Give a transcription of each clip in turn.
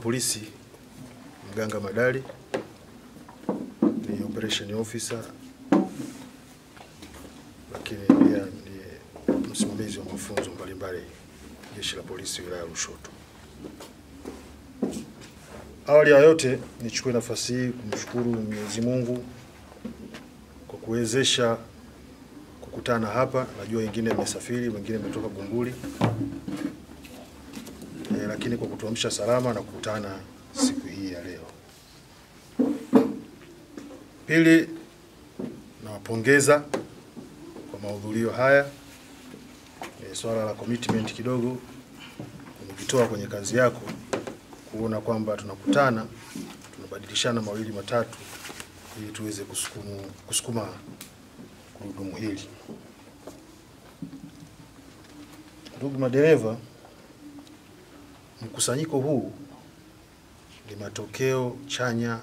Polisi Mganga Madali, ni operation officer, lakini pia ni msimamizi wa mafunzo mbalimbali Jeshi la Polisi wilaya ya Lushoto. Awali ya yote nichukue nafasi hii kumshukuru Mwenyezi Mungu kwa kuwezesha kukutana hapa. Najua wengine wamesafiri, wengine wametoka Bumbuli, lakini kwa kutuamsha salama na kukutana siku hii ya leo. Pili, nawapongeza kwa mahudhurio haya. Swala la commitment kidogo umejitoa kwenye kazi yako kuona kwamba tunakutana, tunabadilishana mawili matatu ili tuweze kusukuma gurudumu hili. Ndugu madereva, mkusanyiko huu ni matokeo chanya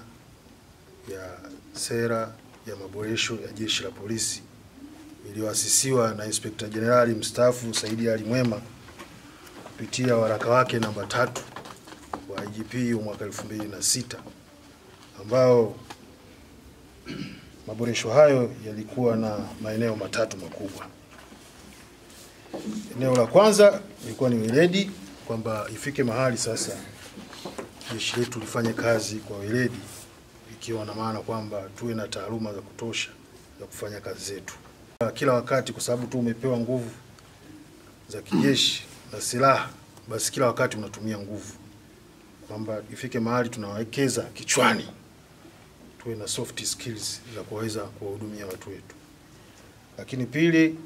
ya sera ya maboresho ya Jeshi la Polisi iliyoasisiwa na Inspector Generali mstaafu Saidi Ali Mwema kupitia waraka wake namba 3 wa IGP mwaka 2006, ambao maboresho hayo yalikuwa na maeneo matatu makubwa. Eneo la kwanza ilikuwa ni weledi, kwamba ifike mahali sasa jeshi letu lifanye kazi kwa weledi, ikiwa na maana kwamba tuwe na taaluma za kutosha za kufanya kazi zetu kila wakati, kwa sababu tu umepewa nguvu za kijeshi na silaha, basi kila wakati unatumia nguvu, kwamba ifike mahali tunawekeza kichwani, tuwe na soft skills za kuweza kuwahudumia watu wetu. Lakini pili,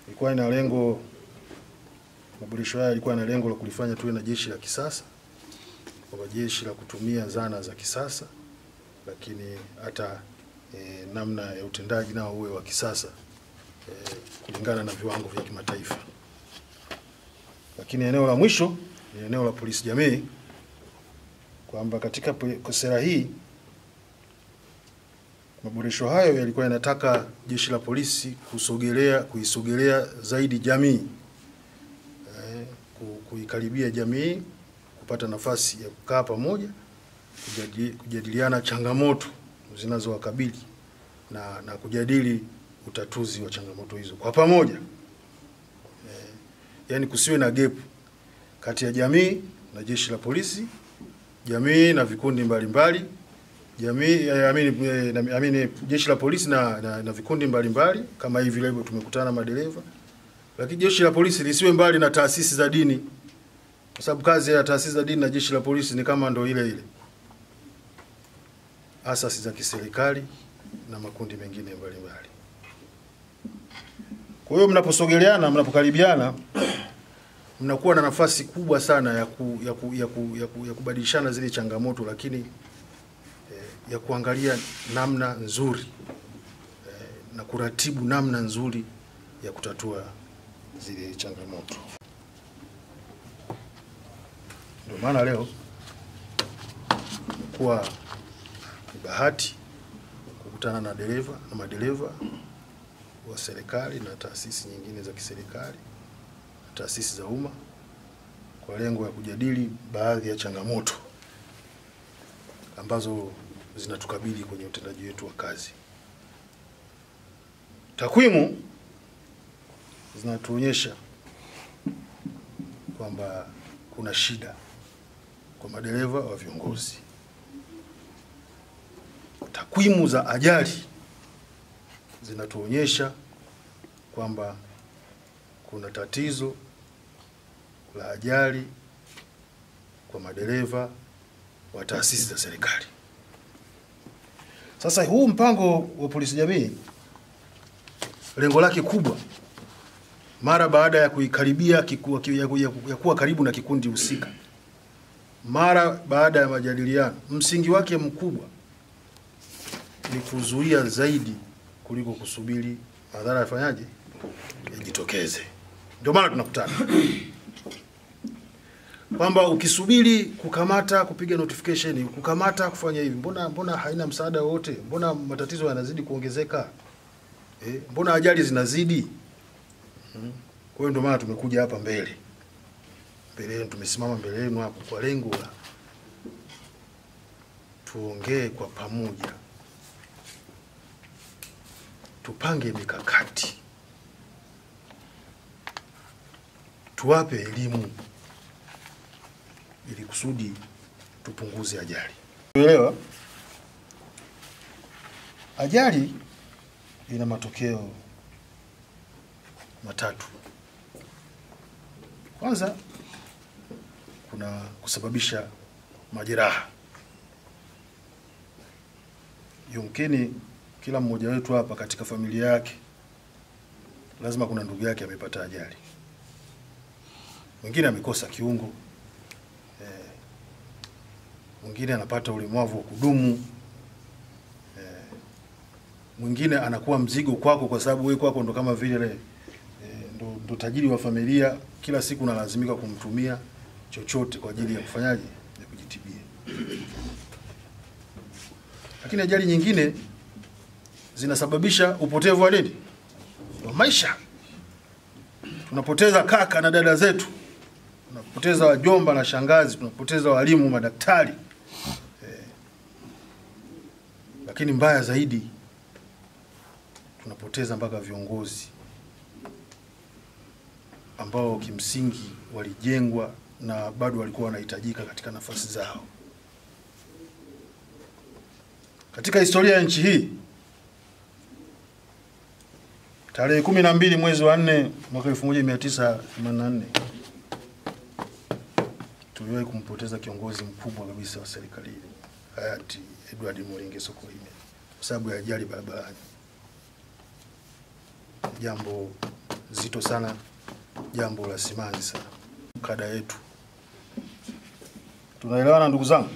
ilikuwa ina lengo, maboresho haya ilikuwa na lengo la kulifanya tuwe na jeshi la kisasa, kwa jeshi la kutumia zana za kisasa, lakini hata namna ya utendaji nao uwe wa kisasa kulingana na viwango vya kimataifa. Lakini eneo la mwisho ni eneo la polisi jamii, kwamba katika sera hii maboresho hayo yalikuwa yanataka jeshi la polisi kuisogelea zaidi jamii, kuikaribia jamii, kupata nafasi ya kukaa pamoja, kujadiliana changamoto zinazowakabili na kujadili utatuzi wa changamoto hizo kwa pamoja. Yani kusiwe na gap kati ya jamii na jeshi la polisi, jamii na vikundi mbalimbali, jeshi la polisi na vikundi mbalimbali kama hivi leo tumekutana madereva. Lakini jeshi la polisi lisiwe mbali na taasisi za dini, kwa sababu kazi ya taasisi za dini na jeshi la polisi ni kama ndo ile ile. Asasi za kiserikali na makundi mengine mbalimbali. Kwa hiyo mnaposogeleana, mnapokaribiana, mnakuwa na nafasi kubwa sana ya kubadilishana zile changamoto, lakini ya kuangalia namna nzuri na kuratibu namna nzuri ya kutatua zile changamoto. Ndio maana leo kwa bahati kukutana na madereva wa serikali na taasisi nyingine za kiserikali, taasisi za umma, kwa lengo ya kujadili baadhi ya changamoto ambazo zinatukabili kwenye utendaji wetu wa kazi. Takwimu zinatuonyesha kwamba kuna shida kwa madereva wa viongozi. Takwimu za ajali zinatuonyesha kwamba kuna tatizo la ajali kwa madereva wa taasisi za serikali. Sasa huu mpango wa polisi jamii, lengo lake kubwa, mara baada ya kuikaribia ya kuwa karibu na kikundi husika, mara baada ya majadiliano, msingi wake mkubwa ni kuzuia zaidi kuliko kusubiri madhara yafanyaje yajitokeze. Ndio maana tunakutana. Kwamba ukisubiri kukamata, kupiga notification, kukamata, kufanya hivi, mbona haina msaada wote? Mbona matatizo yanazidi kuongezeka? Mbona ajali zinazidi? Kwa hiyo ndio maana tumekuja hapa mbele. Tumesimama mbele yenu hapo kwa lengo la tuongee kwa pamoja, tupange mikakati, tuwape elimu ili kusudi tupunguze ajali. Unaelewa? Ajali ina matokeo matatu. Kwanza, kuna kusababisha majeraha. Yumkini kila mmoja wetu hapa katika familia yake lazima kuna ndugu yake amepata ajali. Mwingine amekosa kiungo, mwingine anapata ulemavu wa kudumu, mwingine anakuwa mzigo kwako kwa sababu wewe kwako ndo kama vile ndo tajiri wa familia, kila siku unalazimika kumtumia chochote kwa ajili ya kufanyaje, ya kujitibia. Lakini ajali nyingine zinasababisha upotevu wa nini? Wa maisha. Tunapoteza kaka na dada zetu, tunapoteza wajomba na shangazi, tunapoteza walimu, madaktari. Lakini mbaya zaidi, tunapoteza mpaka viongozi ambao kimsingi walijengwa na bado walikuwa wanahitajika katika nafasi zao. Katika historia ya nchi hii, tarehe 12 mwezi wa 4 mwaka 1984 tuliwahi kumpoteza kiongozi mkubwa kabisa wa serikali, hayati Edward Moringe Sokoine, kwa sababu ya ajali barabarani. Jambo zito sana, jambo la simanzi sana kada yetu. Tunaelewana ndugu zangu?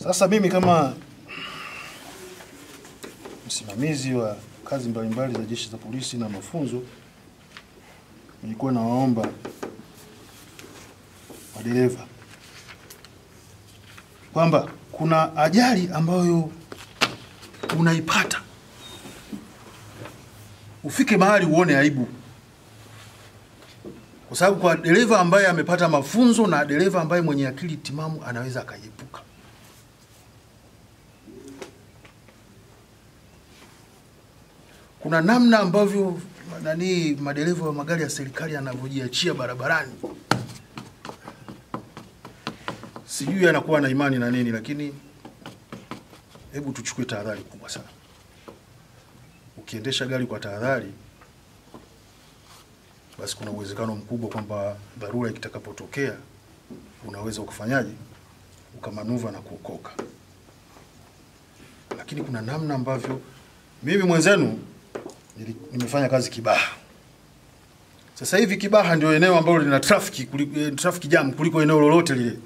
Sasa mimi kama msimamizi wa kazi mbalimbali za jeshi za polisi na mafunzo, nilikuwa nawaomba madereva kwamba kuna ajali ambayo unaipata, ufike mahali uone aibu. Kwa sababu kwa dereva ambaye amepata mafunzo na dereva ambaye mwenye akili timamu anaweza akaepuka. Kuna namna ambavyo madereva wa magari ya serikali yanavyojiachia barabarani. Sijui anakuwa na imani na nini, lakini hebu tuchukue tahadhari kubwa sana. Ukiendesha gari kwa tahadhari, basi kuna uwezekano mkubwa kwamba dharura ikitakapotokea unaweza kufanyaje, ukamanuva na kuokoka. Lakini kuna namna ambavyo mimi mwenzenu nimefanya kazi Kibaha. Sasa hivi Kibaha ndio eneo ambalo lina traffic jam kuliko eneo lolote lile.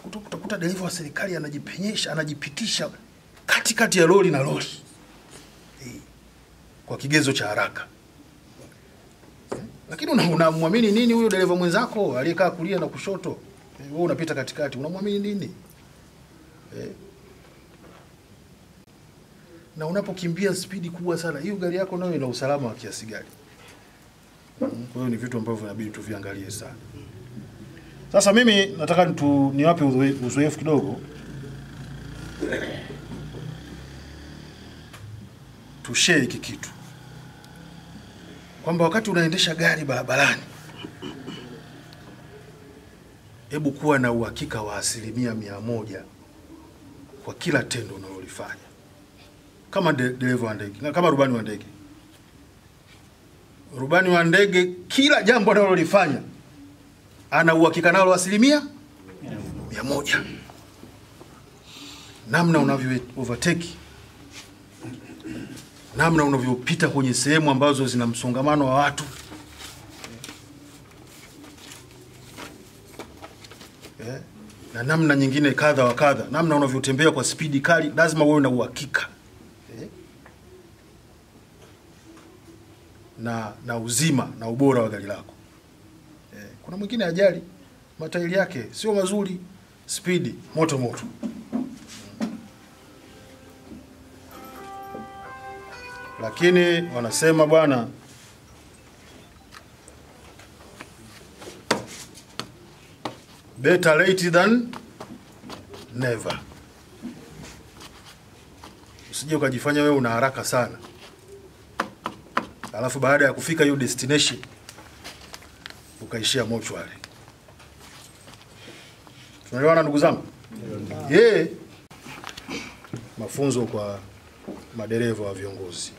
Utakuta dereva wa serikali anajipenyesha, anajipitisha katikati ya lori na lori kwa kigezo cha haraka. Lakini unamwamini nini huyo dereva mwenzako aliyekaa kulia na kushoto? Wewe unapita katikati, unamwamini nini? Na unapokimbia spidi kubwa sana, hiyo gari yako nayo ina usalama wa kiasi gani? Kwa hiyo ni vitu ambavyo inabidi tuviangalie sana. Sasa mimi nataka niwape uzoefu kidogo. Tushare hiki kitu. Kwamba wakati unaendesha gari barabarani, hebu kuwa na uhakika wa 100% kwa kila tendo unalolifanya. Kama dereva wa ndege, kama rubani wa ndege. Rubani wa ndege kila jambo analolifanya ana uhakika nalo 100%. Namna unavyo overtake, namna unavyopita kwenye sehemu ambazo zina msongamano wa watu, na namna nyingine kadha wa kadha, namna unavyotembea kwa spidi kali, lazima uwe na uhakika na uzima na ubora wa gari lako. Kuna mwingine ajali, matairi yake sio mazuri, spidi moto. Lakini wanasema bwana, Better late than never. Usije ukajifanya wewe una haraka sana, alafu baada ya kufika hiyo destination ukaishia mochwari. Tunaelewana ndugu zangu? Mafunzo kwa madereva wa viongozi.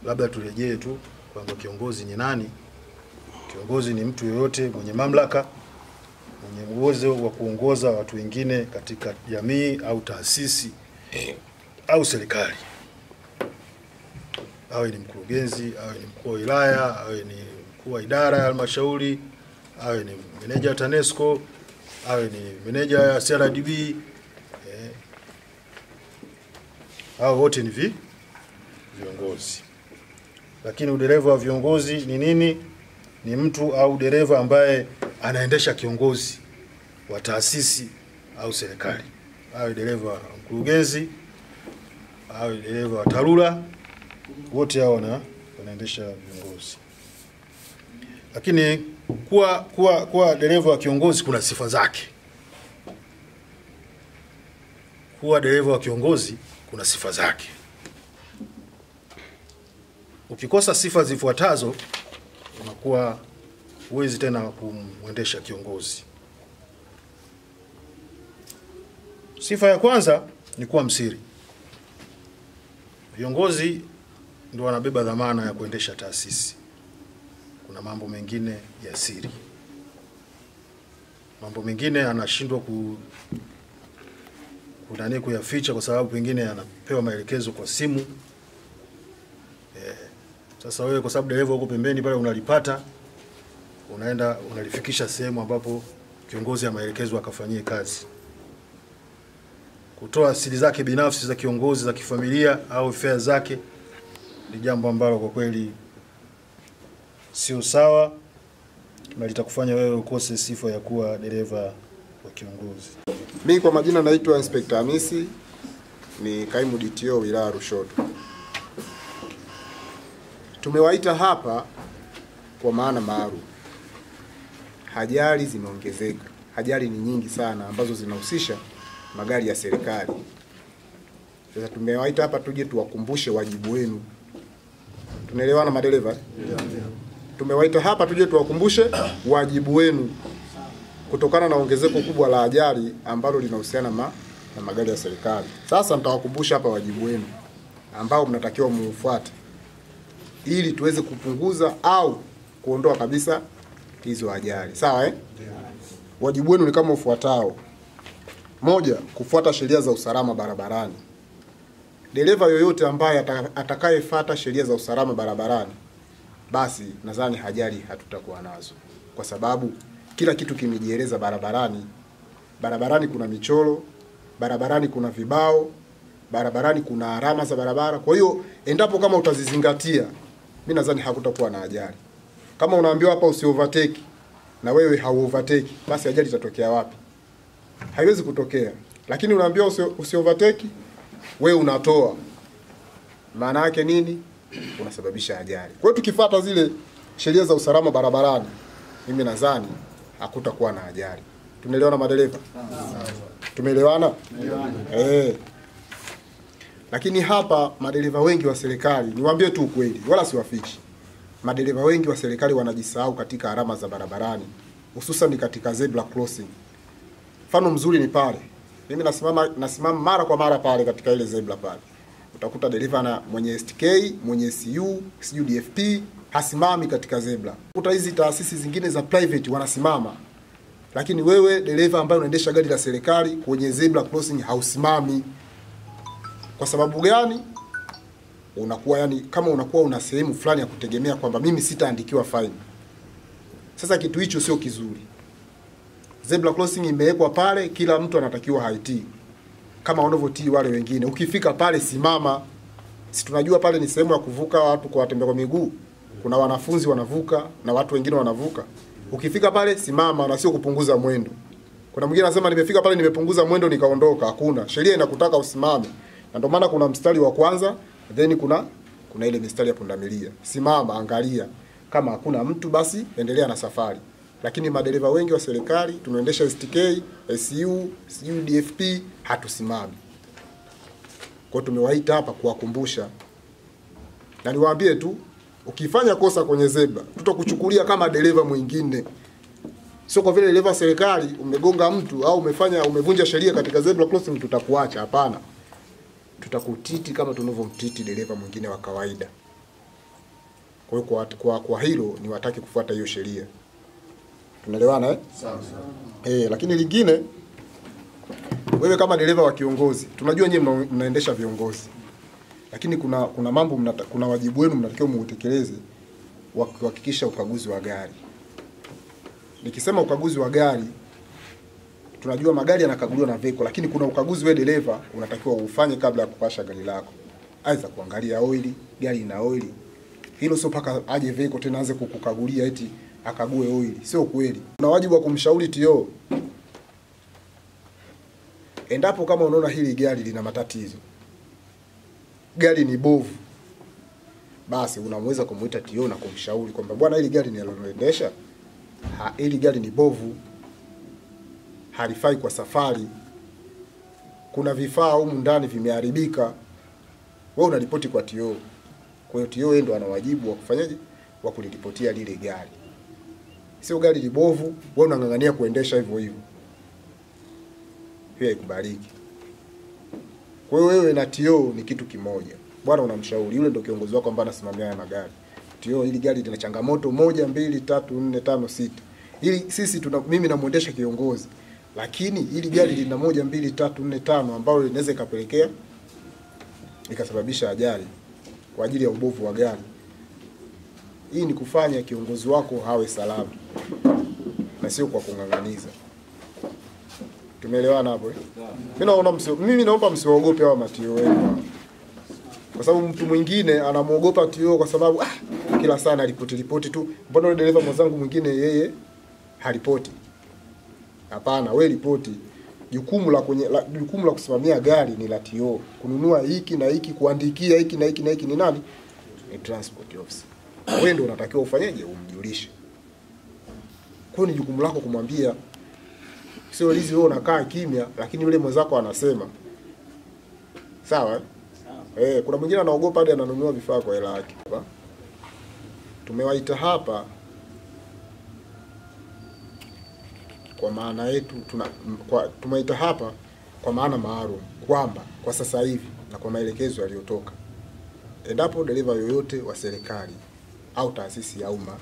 Labda turejee tu kwamba kiongozi ni nani? Kiongozi ni mtu yoyote mwenye mamlaka, mwenye uwezo wa kuongoza watu wengine katika jamii au taasisi au serikali. Awe ni mkurugenzi, awe ni mkuu wa wilaya, awe ni mkuu wa idara ya halmashauri, awe ni meneja wa TANESCO, awe ni meneja ya CRDB, hao wote ni viongozi. Lakini udereva wa viongozi ni nini? Ni mtu au dereva ambaye anaendesha kiongozi wa taasisi au serikali. Awe dereva wa mkurugenzi, awe dereva wa TARURA, wote hao wanaendesha viongozi. Lakini kuwa dereva wa kiongozi kuna sifa zake. Kuwa dereva wa kiongozi kuna sifa zake. Ukikosa sifa zifuatazo, unakuwa huwezi tena kumwendesha kiongozi. Sifa ya kwanza ni kuwa msiri. Viongozi ndio wanabeba dhamana ya kuendesha taasisi. Kuna mambo mengine ya siri. Mambo mengine anashindwa kuyaficha kwa sababu pengine anapewa maelekezo kwa simu. Sasa wewe kwa sababu dereva uko pembeni pale unalipata, unaenda unalifikisha sehemu ambapo kiongozi amaelekezwa akafanyie kazi. Kutoa siri zake binafsi za kiongozi za kifamilia au affairs zake ni jambo ambalo kwa kweli sio sawa na litakufanya wewe ukose sifa ya kuwa dereva wa kiongozi. Mimi kwa majina naitwa Inspector Hamisi, ni kaimu DTO wilaya Lushoto. Tumewaita hapa kwa maana maalum. Ajali zimeongezeka. Ajali ni nyingi sana ambazo zinahusisha magari ya serikali. Sasa tumewaita hapa tuje tuwakumbushe wajibu wenu. Tunaelewana madereva? Tumewaita hapa tuje tuwakumbushe wajibu wenu kutokana na ongezeko kubwa la ajali ambalo linahusiana na magari ya serikali. Sasa nitawakumbusha hapa wajibu wenu ambao mnatakiwa mufuate ili tuweze kupunguza au kuondoa kabisa hizo ajali. Sawa Wajibu wenu ni kama ufuatao. Moja, kufuata sheria za usalama barabarani. Dereva yoyote ambaye atakayefuata sheria za usalama barabarani, basi nadhani ajali hatutakuwa nazo. Kwa sababu kila kitu kimejieleza barabarani. Barabarani kuna michoro, barabarani kuna vibao, barabarani kuna alama za barabara. Kwa hiyo endapo kama utazizingatia, mimi nadhani hakutakuwa na ajali. Kama unaambiwa hapa usiovertake na wewe hauovertake, basi ajali itatokea wapi? Haiwezi kutokea. Lakini unaambiwa usiovertake, wewe unatoa. Maana yake nini? Unasababisha ajali. Kwa hiyo tukifuata zile sheria za usalama barabarani, mimi nadhani hakutakuwa na ajali. Tumeelewana madereva? Tumeelewana? Lakini hapa madereva wengi wa serikali, niwaambie tu ukweli, wala siwafichi. Madereva wengi wa serikali wanajisahau katika alama za barabarani, hususan katika zebra crossing. Mfano mzuri ni pale. Mimi nasimama mara kwa mara pale katika ile zebra pale. Utakuta dereva na mwenye STK, mwenye CU, DFP hasimami katika zebra. Utakuta hizi taasisi zingine za private wanasimama. Lakini wewe dereva ambaye unaendesha gari la serikali kwenye zebra crossing hausimami. Kwa sababu gani? Unakuwa kama unakuwa una sehemu fulani ya kutegemea kwamba mimi sitaandikiwa fine. Sasa kitu hicho sio kizuri. Zebra crossing imewekwa pale, kila mtu anatakiwa haitii kama wanavyotii wale wengine. Ukifika pale simama. Si tunajua pale ni sehemu ya kuvuka watu kwa watembea kwa miguu. Kuna wanafunzi wanavuka na watu wengine wanavuka. Ukifika pale simama na sio kupunguza mwendo. Kuna mwingine anasema nimefika pale nimepunguza mwendo nikaondoka. Hakuna. Sheria inakutaka usimame. Na ndio maana kuna mstari wa kwanza, then kuna ile mistari ya pundamilia. Simama, angalia. Kama hakuna mtu basi endelea na safari. lakini madereva wengi wa serikali tunaendesha STK, SU, DFP hatusimami. Kwa tumewaita hapa kuwakumbusha. Na niwaambie tu, ukifanya kosa kwenye zebra, tutakuchukulia kama dereva mwingine. Sio kwa vile dereva serikali umegonga mtu au umevunja sheria katika zebra crossing tutakuacha, hapana. Tutakutiti kama tunavyomtiti dereva mwingine wa kawaida. Kwa hiyo kwa hilo ni wataki kufuata hiyo sheria. Tunaelewana eh? Sawa sawa. Lakini lingine, wewe kama dereva wa kiongozi, tunajua nyinyi mnaendesha viongozi. Lakini kuna mambo kuna wajibu wenu mnatakiwa mutekeleze wa kuhakikisha ukaguzi wa gari. Nikisema ukaguzi wa gari, tunajua magari yanakaguliwa na VECO, lakini kuna ukaguzi wewe dereva unatakiwa ufanye kabla ya kupasha gari lako. Aidha kuangalia oili, gari ina oili. Hilo sio paka aje VECO tena aanze kukukagulia eti akague oili. Sio kweli. Una wajibu wa kumshauri TO. Endapo kama unaona hili gari lina matatizo, gari ni bovu, basi unaweza kumuita TO na kumshauri kwamba bwana, hili gari ninaloendesha, hili gari ni bovu, halifai kwa safari, kuna vifaa humu ndani vimeharibika. Wewe unaripoti kwa TO. Kwa hiyo TO ndo ana wajibu wa kufanyaje, wa kuliripotia lile gari. Sio gari libovu wewe unang'ang'ania kuendesha hivyo hivyo, hiyo haikubaliki. Kwa hiyo wewe na TO ni kitu kimoja. Bwana unamshauri, yule ndio kiongozi wako ambaye anasimamia haya magari. TO, hili gari lina changamoto 1 2 3 4 5 6. Ili sisi mimi namuendesha kiongozi. Lakini hili gari lina 1 2 3 4 5 ambao linaweza ikapelekea ikasababisha ajali kwa ajili ya ubovu wa gari. Hii ni kufanya kiongozi wako hawe salama na sio kwa kung'ang'aniza. Tumeelewana hapo eh? Mimi naomba msiogope hawa matio wenu. Kwa sababu mtu mwingine anamuogopa TO kwa sababu kila sana ripoti tu. Mbona yule dereva mwenzangu mwingine yeye haripoti? Hapana, wewe ripoti. Jukumu la kusimamia gari ni la TO. Kununua hiki na hiki, kuandikia hiki na hiki na hiki ni nani? Ni transport officer. Wewe ndio unatakiwa ufanyeje? Umjulishe. Kwa hiyo ni jukumu lako kumwambia. Sio hizi wewe unakaa kimya lakini yule mwenzako anasema. Sawa? Kuna mwingine anaogopa hadi ananunua vifaa kwa hela yake. Tumewaita hapa kwa maana yetu, tumewaita hapa kwa maana maalum kwamba kwa sasa hivi na kwa maelekezo yaliyotoka, endapo dereva yoyote wa serikali au taasisi ya umma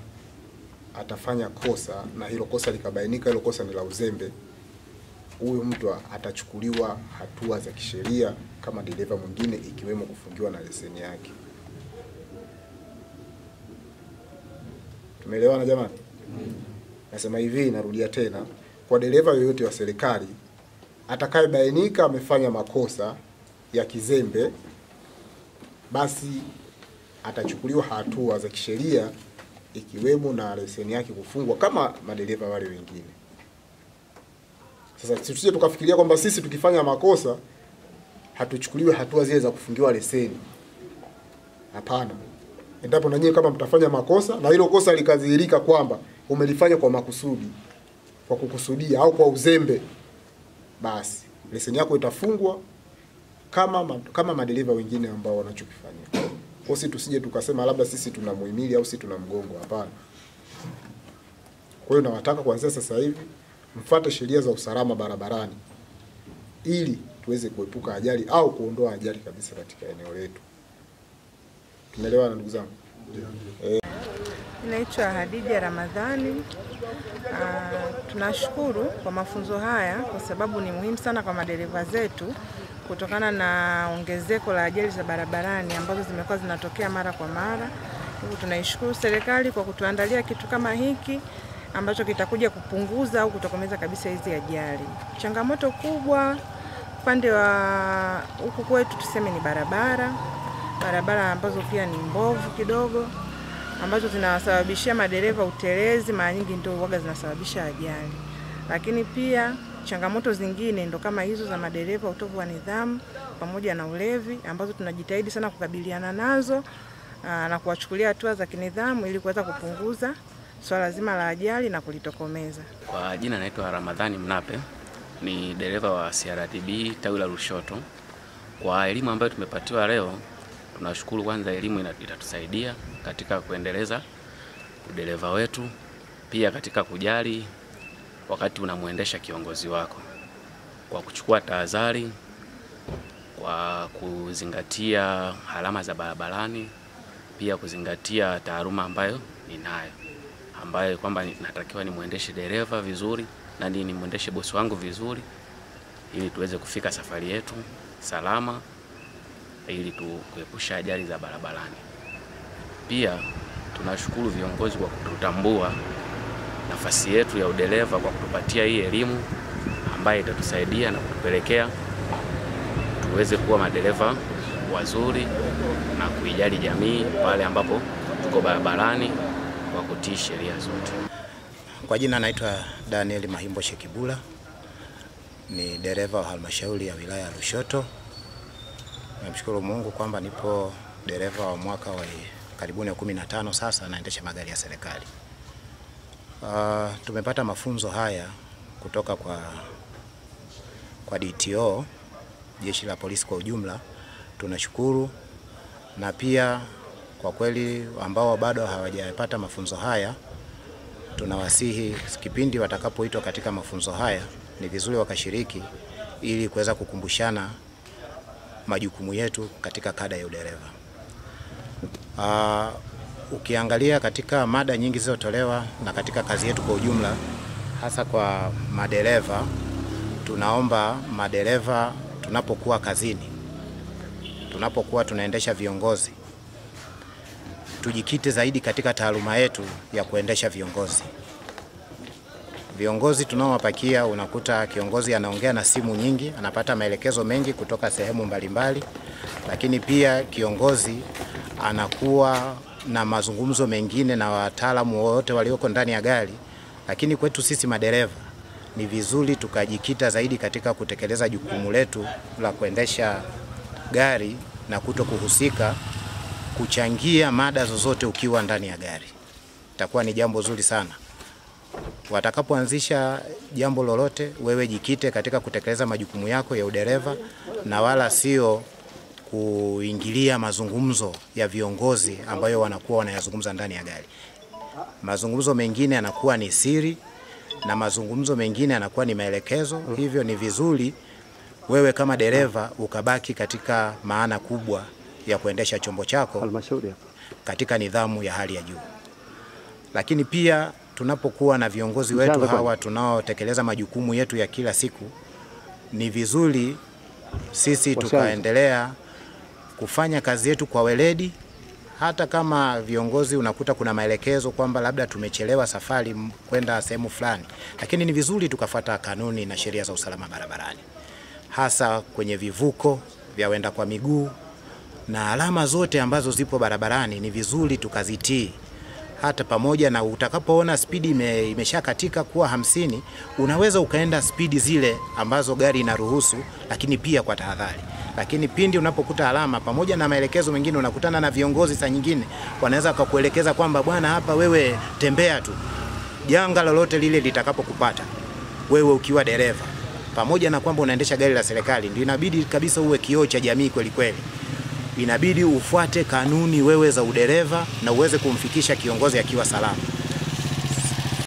atafanya kosa na hilo kosa likabainika hilo kosa ni la uzembe, huyo mtu atachukuliwa hatua za kisheria kama dereva mwingine, ikiwemo kufungiwa na leseni yake. Tumeelewana jamani? Nasema hivi, narudia tena, kwa dereva yoyote wa serikali atakayebainika amefanya makosa ya kizembe, basi atachukuliwa hatua za kisheria, ikiwemo na leseni yake kufungwa kama madereva wale wengine. Sasa tusije tukafikiria kwamba sisi tukifanya makosa hatuchukuliwe hatua zile za kufungiwa leseni. Hapana. Endapo na nyinyi kama mtafanya makosa na hilo kosa likadhihirika kwamba umelifanya kwa makusudi, kwa kukusudia au kwa uzembe, basi leseni yako itafungwa kama madereva wengine ambao wanachokifanya. Kwa sisi tusije tukasema labda sisi tunamuhimili au sisi tunamgongo, hapana. Kwa hiyo nawataka kuanzia sasa hivi mfuate sheria za usalama barabarani ili tuweze kuepuka ajali au kuondoa ajali kabisa katika eneo letu. Tumeelewana ndugu zangu? Naitwa Hadija Ramadhani. Tunashukuru kwa mafunzo haya kwa sababu ni muhimu sana kwa madereva zetu kutokana na ongezeko la ajali za barabarani ambazo zimekuwa zinatokea mara kwa mara. Hivyo tunaishukuru serikali kwa kutuandalia kitu kama hiki ambacho kitakuja kupunguza au kutokomeza kabisa hizi ajali. Changamoto kubwa upande wa huku kwetu tuseme ni barabara ambazo pia ni mbovu kidogo, ambazo zinasababishia madereva utelezi, mara nyingi ndio huaga zinasababisha ajali. Lakini pia changamoto zingine ndo kama hizo za madereva, utovu wa nidhamu pamoja na ulevi, ambazo tunajitahidi sana kukabiliana nazo na kuwachukulia hatua za kinidhamu ili kuweza kupunguza swala zima la ajali na kulitokomeza. Kwa jina naitwa Ramadhani Mnape, ni dereva wa CRDB tawi la Lushoto. Kwa elimu ambayo tumepatiwa leo, tunashukuru kwanza, elimu itatusaidia katika kuendeleza udereva wetu, pia katika kujali wakati unamuendesha kiongozi wako, kwa kuchukua tahadhari, kwa kuzingatia alama za barabarani, pia kuzingatia taaluma ambayo ninayo, ambayo kwamba natakiwa nimuendeshe dereva vizuri na nimuendeshe bosi wangu vizuri, ili tuweze kufika safari yetu salama, ili kuepusha ajali za barabarani. Pia tunashukuru viongozi kwa kututambua nafasi yetu ya udereva, kwa kutupatia hii elimu ambayo itatusaidia na kutupelekea tuweze kuwa madereva wazuri na kuijali jamii pale ambapo tuko barabarani, kwa kutii sheria zote. Kwa jina naitwa Daniel Mahimbo Shekibula, ni dereva wa halmashauri ya wilaya ya Lushoto. Namshukuru Mungu kwamba nipo dereva wa mwaka wa karibuni 15 sasa, naendesha magari ya serikali. Tumepata mafunzo haya kutoka kwa DTO, jeshi la polisi kwa ujumla. Tunashukuru, na pia kwa kweli ambao bado hawajapata mafunzo haya, tunawasihi kipindi watakapoitwa katika mafunzo haya ni vizuri wakashiriki, ili kuweza kukumbushana majukumu yetu katika kada ya udereva. Ukiangalia katika mada nyingi zilizotolewa na katika kazi yetu kwa ujumla, hasa kwa madereva, tunaomba madereva tunapokuwa kazini, tunapokuwa tunaendesha viongozi, tujikite zaidi katika taaluma yetu ya kuendesha viongozi. Viongozi tunaowapakia, unakuta kiongozi anaongea na simu nyingi, anapata maelekezo mengi kutoka sehemu mbalimbali, lakini pia kiongozi anakuwa na mazungumzo mengine na wataalamu wote walioko ndani ya gari. Lakini kwetu sisi madereva ni vizuri tukajikita zaidi katika kutekeleza jukumu letu la kuendesha gari na kuhusika kuchangia mada zozote ukiwa ndani ya gari. Itakuwa ni jambo zuri sana. Watakapoanzisha jambo lolote, wewe jikite katika kutekeleza majukumu yako ya udereva, na wala sio kuingilia mazungumzo ya viongozi ambayo wanakuwa wanayazungumza ndani ya gari. Mazungumzo mengine yanakuwa ni siri na mazungumzo mengine yanakuwa ni maelekezo. Hivyo ni vizuri wewe kama dereva ukabaki katika maana kubwa ya kuendesha chombo chako katika nidhamu ya hali ya juu. Lakini pia tunapokuwa na viongozi wetu hawa tunaotekeleza majukumu yetu ya kila siku, ni vizuri sisi tukaendelea kufanya kazi yetu kwa weledi. Hata kama viongozi unakuta kuna maelekezo kwamba labda tumechelewa safari kwenda sehemu fulani, lakini ni vizuri tukafuata kanuni na sheria za usalama barabarani, hasa kwenye vivuko vya wenda kwa miguu na alama zote ambazo zipo barabarani ni vizuri tukazitii. Hata pamoja na utakapoona spidi imeshakatika kuwa 50, unaweza ukaenda spidi zile ambazo gari inaruhusu, lakini pia kwa tahadhari. Lakini pindi unapokuta alama pamoja na maelekezo mengine, unakutana na viongozi saa nyingine wanaweza kukuelekeza kwamba bwana, hapa wewe tembea tu. Janga lolote lile litakapokupata wewe ukiwa dereva, pamoja na kwamba unaendesha gari la serikali, ndio inabidi kabisa uwe kioo cha jamii kweli kweli. Inabidi ufuate kanuni wewe za udereva na uweze kumfikisha kiongozi akiwa salama.